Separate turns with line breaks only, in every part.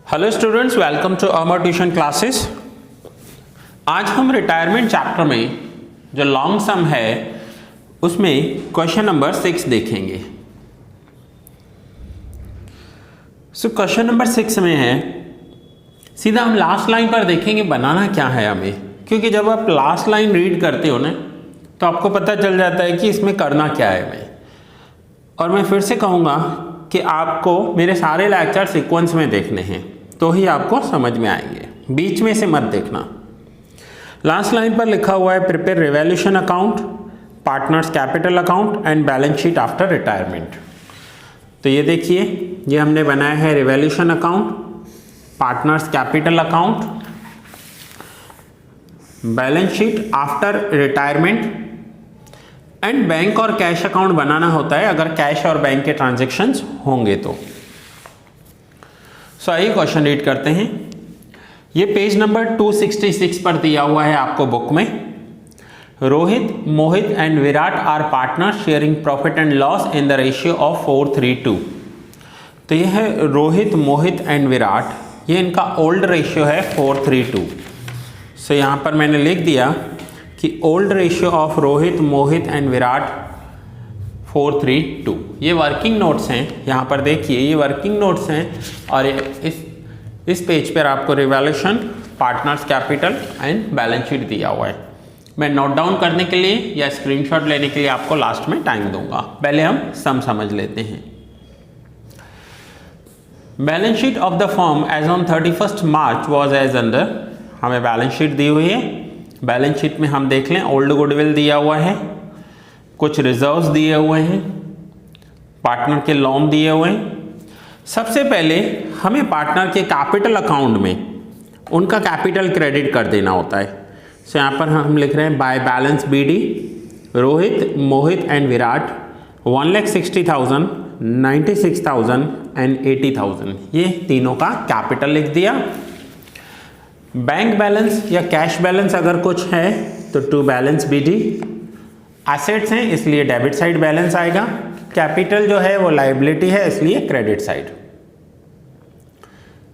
Hello students, welcome to Amar tuition classes. आज हम retirement chapter में जो लॉन्ग सम है उसमें क्वेश्चन नंबर 6 देखेंगे। क्वेश्चन नंबर 6 में है, सीधा हम लास्ट लाइन पर देखेंगे बनाना क्या है हमें, क्योंकि जब आप लास्ट लाइन रीड करते हो ना तो आपको पता चल जाता है कि इसमें करना क्या है हमें। और मैं फिर से कहूँगा कि आपको मेरे सारे लेक्चर सीक्वेंस में देखने हैं तो ही आपको समझ में आएंगे, बीच में से मत देखना। लास्ट लाइन पर लिखा हुआ है prepare revaluation account, partners capital account and balance sheet after retirement. तो ये देखिए, ये हमने बनाया है revaluation account, partners capital account, balance sheet after retirement and bank और कैश अकाउंट बनाना होता है अगर कैश और बैंक के ट्रांजैक्शंस होंगे तो। आइए क्वेश्चन रीड करते हैं। ये पेज नंबर 266 पर दिया हुआ है आपको बुक में। Rohit, Mohit and Virat are partner sharing profit and loss in the ratio of 4:3:2। तो ये है रोहित, मोहित एंड विराट, ये इनका ओल्ड रेशियो है 4:3:2। यहाँ पर मैंने लिख दिया कि old ratio of Rohit, Mohit and Virat 4:3:2। ये वर्किंग नोट्स हैं, यहाँ पर देखिए ये वर्किंग नोट्स हैं और इस पेज पर आपको revaluation, partners capital and balance sheet दिया हुआ है। मैं नोट डाउन करने के लिए या स्क्रीनशॉट लेने के लिए आपको लास्ट में टाइम दूंगा। पहले हम सम समझ लेते हैं। Balance sheet of the firm as on 31 March was as under. हमें बैलेंस शीट दी हुई है। बैलेंस शीट में हम देख लें, ओल्ड गुडविल दिया हुआ है, कुछ रिजर्व्स दिए हुए हैं, पार्टनर के लोन दिए हुए हैं। सबसे पहले हमें पार्टनर के कैपिटल अकाउंट में उनका कैपिटल क्रेडिट कर देना होता है। यहाँ पर हम लिख रहे हैं by balance B D Rohit, Mohit and Virat 1,60,000, 96,000 and 80,000। ये तीनों का कैपिटल लिख दिया। बैंक बैलेंस या कैश बैलेंस अगर कुछ है तो टू बैलेंस बीडी। एसेट्स हैं इसलिए डेबिट साइड बैलेंस आएगा। कैपिटल जो है वो लायबिलिटी है इसलिए क्रेडिट साइड।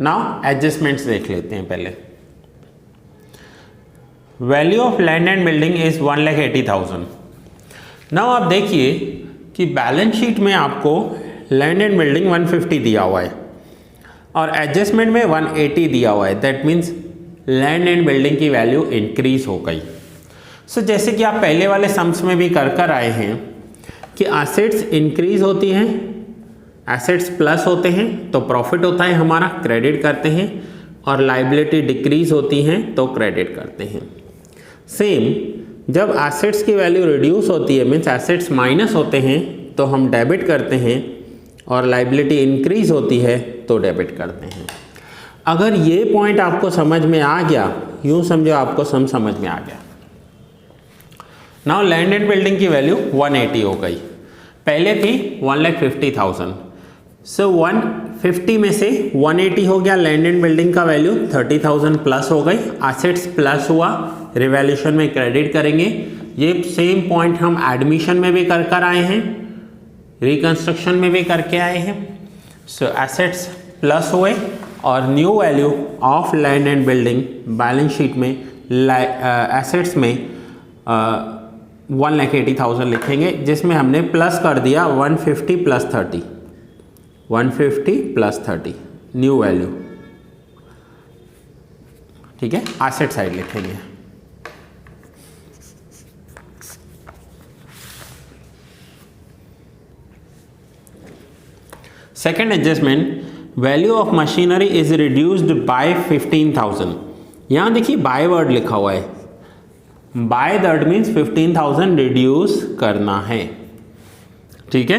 नाउ एडजस्टमेंट्स देख लेते हैं पहले। Value of land and building is 1,80,000। Now आप देखिए कि बैलेंस शीट में आपको लैंड एंड बिल्डिंग 150 दिया हुआ है और एडजस्टमेंट में 180 दिया हुआ है। That means land and building की वैल्यू इंक्रीज हो गई। जैसे कि आप पहले वाले सम्स में भी कर आए हैं कि एसेट्स इंक्रीज होती हैं, एसेट्स प्लस होते हैं तो प्रॉफिट होता है हमारा, क्रेडिट करते हैं, और लायबिलिटी डिक्रीज होती हैं तो क्रेडिट करते हैं। सेम जब एसेट्स की वैल्यू रिड्यूस होती है, मीन्स एसेट्स माइनस होते हैं तो हम डेबिट करते हैं, और लायबिलिटी इंक्रीज होती है तो डेबिट करते हैं। अगर ये पॉइंट आपको समझ में आ गया, यूँ समझो आपको सम समझ में आ गया। नाउ लैंड एंड बिल्डिंग की वैल्यू 180 हो गई, पहले थी 1,50,000। 150 में से 180 हो गया, लैंड एंड बिल्डिंग का वैल्यू 30,000 प्लस हो गई, एसेट्स प्लस हुआ, रिवैल्यूएशन में क्रेडिट करेंगे। ये सेम पॉइंट हम एडमिशन में भी कर आए हैं, रिकंस्ट्रक्शन में भी करके आए हैं। एसेट्स प्लस हुए और new value of land and building balance sheet में एसेट्स में 1,80,000 लिखेंगे, जिसमें हमने प्लस कर दिया 150 प्लस 30, 150 प्लस 30 न्यू वैल्यू। ठीक है, एसेट साइड लिखेंगे। Second adjustment, value of machinery is reduced by 15,000। यहाँ देखिए बाय वर्ड लिखा हुआ है, बाय दैट मीन्स 15,000 रिड्यूस करना है। ठीक है,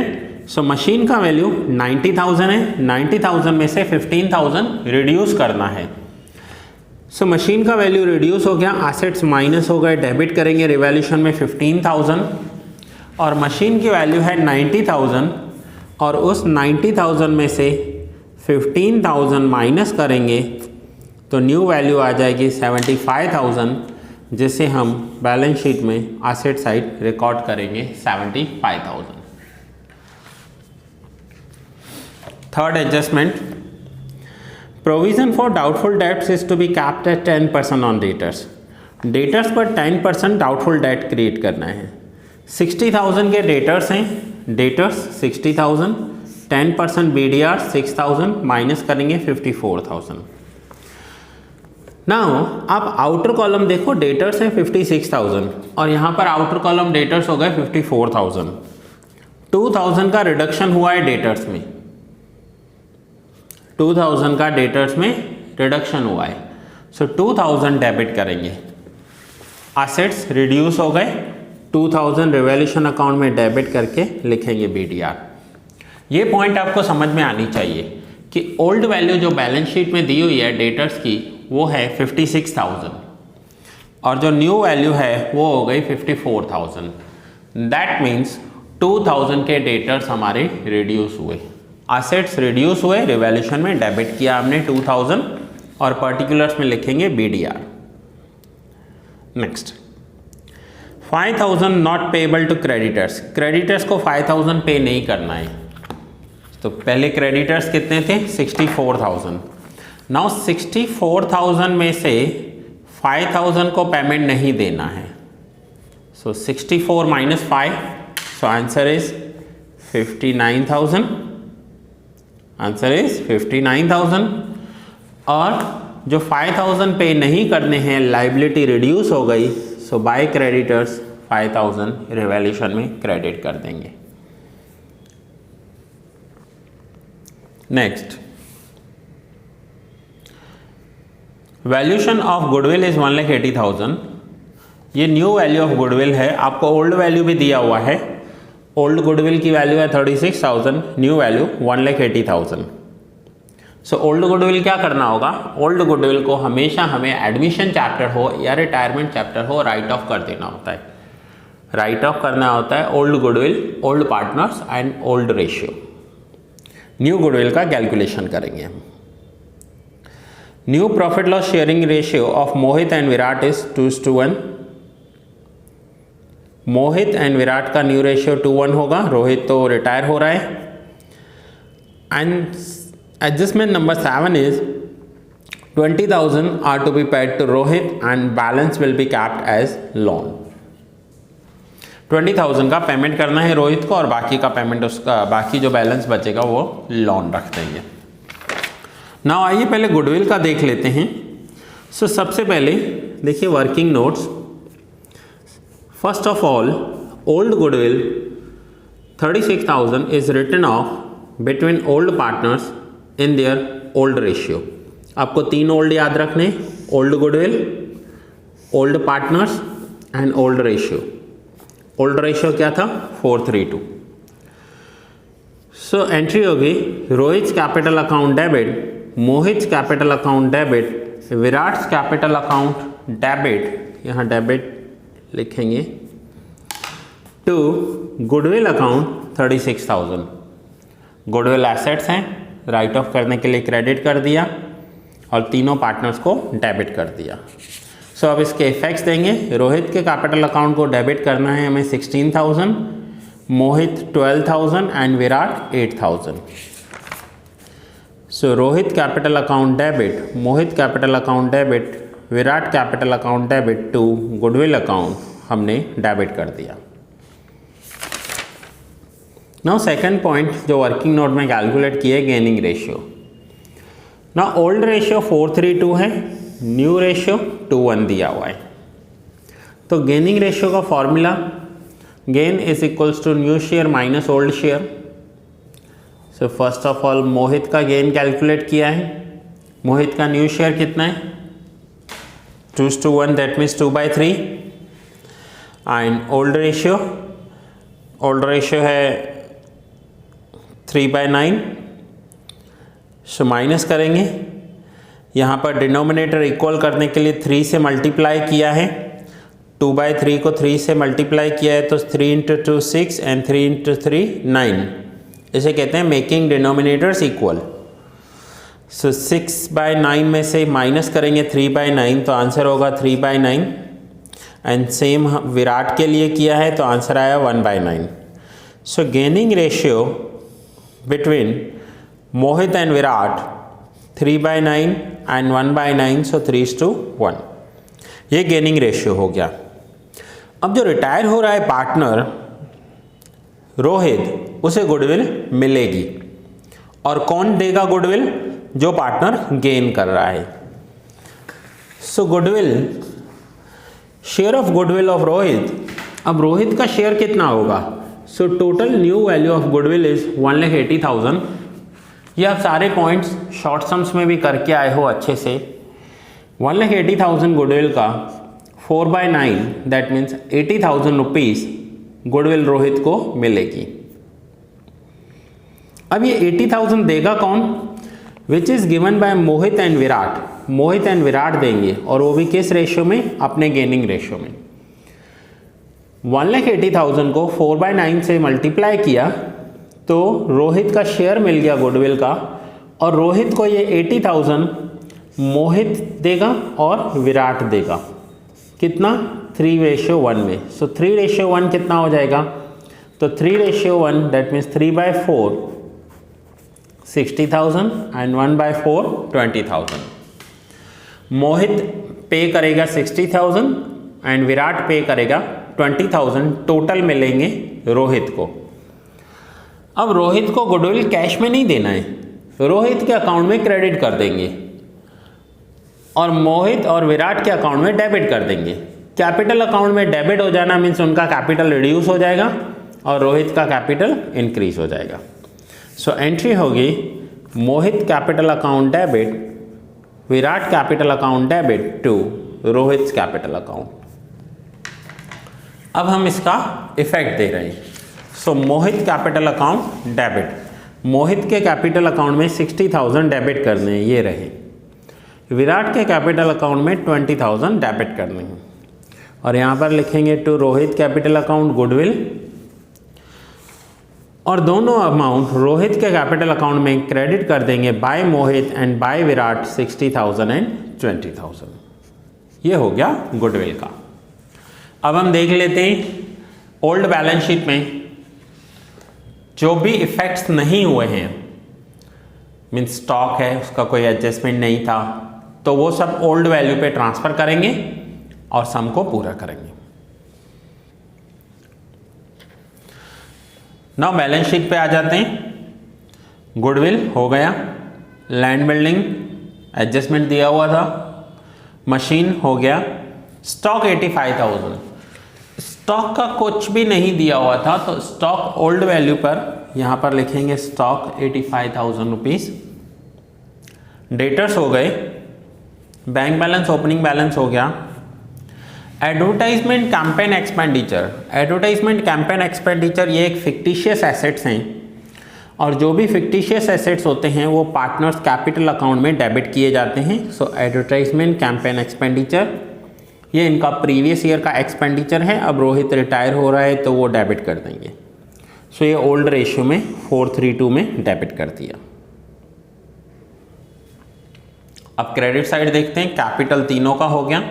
मशीन का वैल्यू 90,000 है, 90,000 में से 15,000 रिड्यूस करना है। मशीन का वैल्यू रिड्यूस हो गया, एसेट्स माइनस हो गए, डेबिट करेंगे रिवैल्यूएशन में 15,000, और मशीन की वैल्यू है 90,000 और उस 90,000 में से 15,000 माइनस करेंगे तो न्यू वैल्यू आ जाएगी 75,000, जिसे हम बैलेंस शीट में एसेट साइड रिकॉर्ड करेंगे 75,000। Third adjustment, provision for doubtful debts is to be kept at 10% on debtors. Debtors पर 10% डाउटफुल डेट क्रिएट करना है। 60,000 के डेटर्स हैं, डेटर्स 60,000, 10% BDR 6,000 माइनस करेंगे 54,000। नाउ आप आउटर कॉलम देखो, डेटर्स है 56,000 और यहाँ पर आउटर कॉलम डेटर्स हो गए 54,000। 2,000 का रिडक्शन हुआ है डेटर्स में, 2,000 का डेटर्स में रिडक्शन हुआ है। सो 2,000 डेबिट करेंगे, एसेट्स रिड्यूस हो गए, 2,000 रिवैल्यूएशन अकाउंट में डेबिट करके लिखेंगे BDR। ये पॉइंट आपको समझ में आनी चाहिए कि ओल्ड वैल्यू जो बैलेंस शीट में दी हुई है डेटर्स की वो है 56,000 और जो न्यू वैल्यू है वो हो गई 54,000। दैट मीन्स 2,000 के डेटर्स हमारे रिड्यूस हुए, एसेट्स रिड्यूस हुए, रिवैल्यूएशन में डेबिट किया हमने 2,000 और पर्टिकुलर्स में लिखेंगे BDR। Next 5,000 not payable to creditors. Creditors को 5,000 पे नहीं करना है, तो पहले क्रेडिटर्स कितने थे 64,000। नाउ 64,000 में से 5,000 को पेमेंट नहीं देना है, सो 64 minus 5, so answer is 59,000, answer is 59,000। और जो 5,000 पे नहीं करने हैं, लाइबिलिटी रिड्यूस हो गई, सो बाय क्रेडिटर्स 5,000 रिवैल्यूएशन में क्रेडिट कर देंगे। Next valuation of goodwill is 1,80,000। ये न्यू वैल्यू ऑफ गुडविल है, आपको ओल्ड वैल्यू भी दिया हुआ है। ओल्ड गुडविल की वैल्यू है 36,000, new value 1,80,000। So old goodwill क्या करना होगा, ओल्ड गुडविल को हमेशा हमें एडमिशन चैप्टर हो या रिटायरमेंट चैप्टर हो राइट ऑफ कर देना होता है, राइट ऑफ करना होता है old goodwill, old partners and old ratio. New goodwill का कैलकुलेशन करेंगे हम। New profit loss sharing ratio of Mohit and Virat is 2:1। Mohit and Virat का न्यू रेशियो 2:1 होगा, रोहित तो रिटायर हो रहा है। And adjustment number 7 is 20,000 are to be paid to Rohit and balance will be kept as loan. 20,000 का payment करना है रोहित को और बाकी का पेमेंट उसका, बाकी जो बैलेंस बचेगा वो लोन रख देंगे। नाउ आइए पहले गुडविल का देख लेते हैं। सो सबसे पहले देखिए working notes. First of all old goodwill 36,000 is written off between old partners in their old ratio. आपको 3 ओल्ड याद रखने, old goodwill, old partners and old ratio. Old ratio क्या था 432। सो एंट्री होगी Rohit capital account debit, Mohit capital account debit, Virat capital account debit, यहाँ debit लिखेंगे, to goodwill account 36,000। Goodwill assets हैं, write off करने के लिए क्रेडिट कर दिया और तीनों पार्टनर्स को डेबिट कर दिया। सो अब इसके इफेक्ट्स देंगे। रोहित के कैपिटल अकाउंट को डेबिट करना है हमें 16,000, Mohit 12,000 and Virat 8,000। So Rohit capital account debit, Mohit capital account debit, Virat capital account debit to goodwill account हमने डेबिट कर दिया। नाउ सेकंड पॉइंट जो वर्किंग नोट में कैलकुलेट किए, gaining ratio. Now old ratio 432 है, न्यू रेशियो 2:1 दिया हुआ है। तो गेनिंग रेशियो का formula gain is equals to new share minus old share. So first of all मोहित का गेन कैलकुलेट किया है। मोहित का न्यू शेयर कितना है 2:1, that means 2/3। And old ratio है 3/9। सो माइनस करेंगे, यहाँ पर डिनोमिनेटर इक्वल करने के लिए 3 से मल्टीप्लाई किया है, 2/3 को 3 से मल्टीप्लाई किया है तो 3 × 2 6 एंड 3 × 3 9। इसे कहते हैं मेकिंग डिनोमिनेटर्स इक्वल। सो 6/9 में से माइनस करेंगे 3/9 तो आंसर होगा 3/9। एंड सेम विराट के लिए किया है तो आंसर आया 1/9। So gaining ratio between Mohit and Virat 3/9 and 1/9, so 3:1। ये गेनिंग रेशियो हो गया। अब जो रिटायर हो रहा है पार्टनर रोहित, उसे गुडविल मिलेगी। और कौन देगा गुडविल? जो पार्टनर गेन कर रहा है। So goodwill, share of goodwill of Rohit, अब रोहित का शेयर कितना होगा? So total new value of goodwill is 1,80,000। ये आप सारे पॉइंट्स शॉर्ट सम्स में भी करके आए हो अच्छे से। 1,80,000 गुडविल का 4/9, that means 80,000 rupees goodwill Rohit को मिलेगी। अब ये 80,000 देगा कौन? Which is given by Mohit and Virat. Mohit and Virat देंगे, और वो भी किस रेशियो में? अपने गेनिंग रेशियो में। 1,80,000 को 4/9 से मल्टीप्लाई किया तो रोहित का शेयर मिल गया गुडविल का, और रोहित को ये 80,000 मोहित देगा और विराट देगा। कितना? 3:1 में। सो 3:1 कितना हो जाएगा? तो 3:1 दैट मीन्स 3/4 60,000 एंड 1/4 20,000। मोहित पे करेगा 60,000 एंड विराट पे करेगा 20,000, टोटल मिलेंगे रोहित को। अब रोहित को गुडविल कैश में नहीं देना है, रोहित के अकाउंट में क्रेडिट कर देंगे और मोहित और विराट के अकाउंट में डेबिट कर देंगे। कैपिटल अकाउंट में डेबिट हो जाना मीन्स उनका कैपिटल रिड्यूस हो जाएगा और रोहित का कैपिटल इंक्रीज हो जाएगा। सो एंट्री होगी Mohit capital account debit, Virat capital account debit to Rohit capital account. अब हम इसका इफेक्ट दे रहे हैं। So Mohit capital account debit, Mohit के कैपिटल अकाउंट में 60,000 डेबिट करने हैं, ये रहे। विराट के कैपिटल अकाउंट में 20,000 डेबिट करने हैं, और यहाँ पर लिखेंगे to Rohit capital account goodwill, और दोनों अमाउंट रोहित के कैपिटल अकाउंट में क्रेडिट कर देंगे by Mohit and by Virat 60,000 and 20,000। ये हो गया गुडविल का। अब हम देख लेते हैं ओल्ड बैलेंस शीट में जो भी इफेक्ट्स नहीं हुए हैं, मीन्स स्टॉक है उसका कोई एडजस्टमेंट नहीं था, तो वो सब ओल्ड वैल्यू पे ट्रांसफर करेंगे और सम को पूरा करेंगे। नाउ बैलेंस शीट पे आ जाते हैं। गुडविल हो गया, लैंड बिल्डिंग एडजस्टमेंट दिया हुआ था, मशीन हो गया, स्टॉक 85,000। स्टॉक का कुछ भी नहीं दिया हुआ था तो स्टॉक ओल्ड वैल्यू पर यहाँ पर लिखेंगे स्टॉक 85,000 रुपीज। डेटर्स हो गए, बैंक बैलेंस ओपनिंग बैलेंस हो गया। Advertisement campaign expenditure, advertisement campaign expenditure ये एक फिक्टिशियस एसेट्स हैं, और जो भी फिक्टिशियस एसेट्स होते हैं वो पार्टनर्स कैपिटल अकाउंट में डेबिट किए जाते हैं। सो एडवर्टाइजमेंट कैंपेन एक्सपेंडिचर ये इनका प्रीवियस ईयर का एक्सपेंडिचर है, अब रोहित रिटायर हो रहा है तो वो डेबिट कर देंगे। सो ये ओल्ड रेशियो में 4:3:2 में डेबिट कर दिया। अब क्रेडिट साइड देखते हैं, कैपिटल तीनों का हो गया।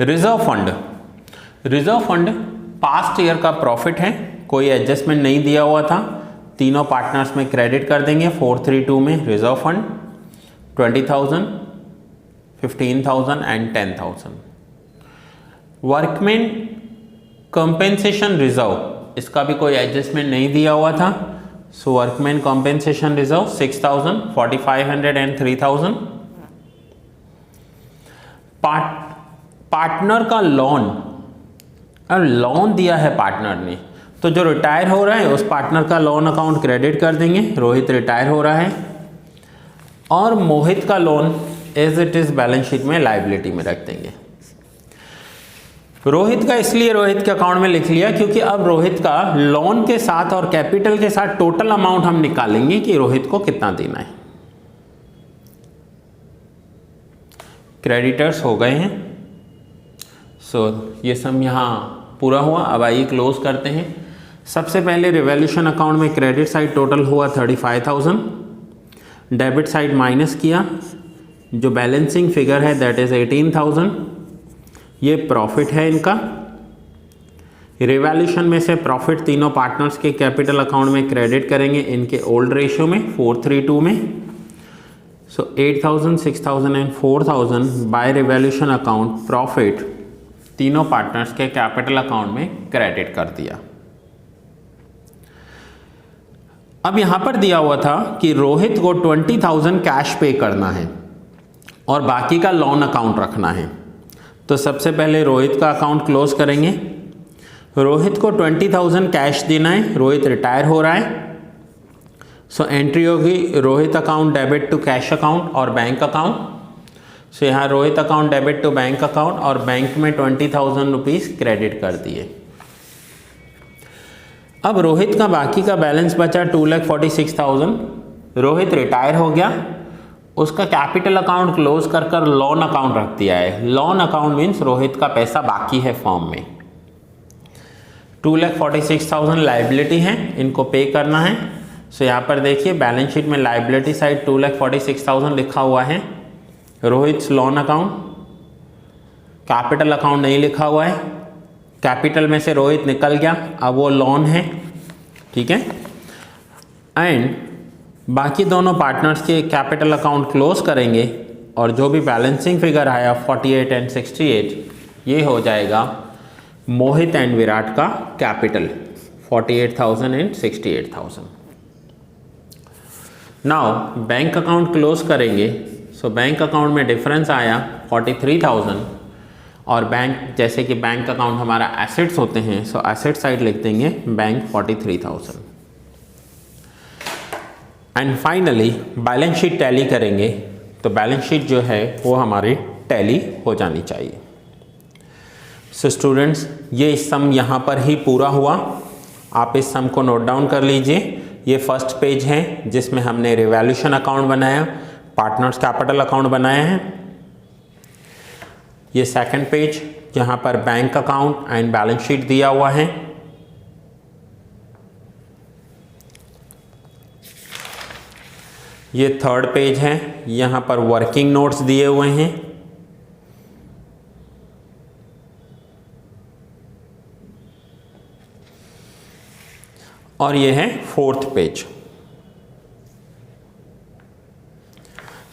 Reserve fund, reserve fund past year का प्रॉफिट है, कोई एडजस्टमेंट नहीं दिया हुआ था, तीनों पार्टनर्स में क्रेडिट कर देंगे 4:3:2 में। Reserve fund 20,000, 15,000 and 10,000। Workman compensation reserve, इसका भी कोई एडजस्टमेंट नहीं दिया हुआ था, so workman compensation reserve 6,000, 4,500 and 3,000। Partner का लोन, और लोन दिया है पार्टनर ने, तो जो रिटायर हो रहा है उस पार्टनर का लोन अकाउंट क्रेडिट कर देंगे, रोहित रिटायर हो रहा है, और मोहित का loan as it is balance sheet में लायबिलिटी में रख देंगे। रोहित का इसलिए रोहित के अकाउंट में लिख लिया क्योंकि अब रोहित का लोन के साथ और कैपिटल के साथ टोटल अमाउंट हम निकालेंगे कि रोहित को कितना देना है। क्रेडिटर्स हो गए हैं, सो ये सब यहाँ पूरा हुआ। अब आइए क्लोज करते हैं। सबसे पहले रिवॉल्यूशन अकाउंट में क्रेडिट साइड टोटल हुआ 35,000, डेबिट साइड माइनस किया, जो बैलेंसिंग फिगर है दैट इज 18,000। ये प्रॉफिट है इनका। रिवॉल्यूशन में से प्रॉफिट तीनों पार्टनर्स के कैपिटल अकाउंट में क्रेडिट करेंगे इनके ओल्ड रेशियो में 4:3:2 में। So 8,000, 6,000 and 4,000 by revaluation account profit तीनों पार्टनर्स के कैपिटल अकाउंट में क्रेडिट कर दिया। अब यहां पर दिया हुआ था कि रोहित को 20,000 कैश पे करना है और बाकी का लोन अकाउंट रखना है। तो सबसे पहले रोहित का अकाउंट क्लोज करेंगे। रोहित को 20,000 कैश देना है, रोहित रिटायर हो रहा है। सो एंट्री होगी Rohit account debit to cash account और बैंक अकाउंट। सो यहाँ Rohit account debit to bank account और बैंक में 20,000 रुपीज़ क्रेडिट कर दिए। अब रोहित का बाकी का बैलेंस बचा 2,46,000। रोहित रिटायर हो गया, उसका कैपिटल अकाउंट क्लोज कर लोन अकाउंट रख दिया है। लोन अकाउंट मीन्स रोहित का पैसा बाकी है फॉर्म में। 2,46,000 लाइबिलिटी है, इनको पे करना है। सो यहाँ पर देखिए बैलेंस शीट में लाइबिलिटी साइड 2,46,000 लिखा हुआ है। Rohit loan account, capital account नहीं लिखा हुआ है। कैपिटल में से रोहित निकल गया, अब वो लोन है, ठीक है। एंड बाकी दोनों पार्टनर्स के कैपिटल अकाउंट क्लोज करेंगे और जो भी बैलेंसिंग फिगर आया 48 एंड 68 ये हो जाएगा मोहित एंड विराट का capital 48,000 and 68,000। Now bank account close करेंगे। सो बैंक अकाउंट में डिफरेंस आया 43,000 और बैंक जैसे कि बैंक अकाउंट हमारा एसेट्स होते हैं, सो एसेट साइड लिख देंगे bank 43,000। And finally balance sheet tally करेंगे तो बैलेंस शीट जो है वो हमारी टैली हो जानी चाहिए। सो स्टूडेंट्स ये सम यहाँ पर ही पूरा हुआ। आप इस सम को नोट डाउन कर लीजिए। ये फर्स्ट पेज है जिसमें हमने रिवॉल्यूशन अकाउंट बनाया, पार्टनर्स कैपिटल अकाउंट बनाया है। ये सेकंड पेज जहाँ पर bank account and balance sheet दिया हुआ है। ये थर्ड पेज है, यहाँ पर वर्किंग नोट्स दिए हुए हैं। और ये है फोर्थ पेज।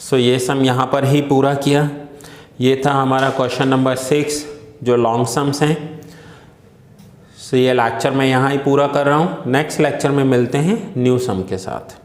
सो ये सम यहाँ पर ही पूरा किया। ये था हमारा क्वेश्चन नंबर 6 जो लॉन्ग सम्स हैं। सो ये लेक्चर मैं यहाँ ही पूरा कर रहा हूँ। नेक्स्ट लेक्चर में मिलते हैं न्यू सम के साथ।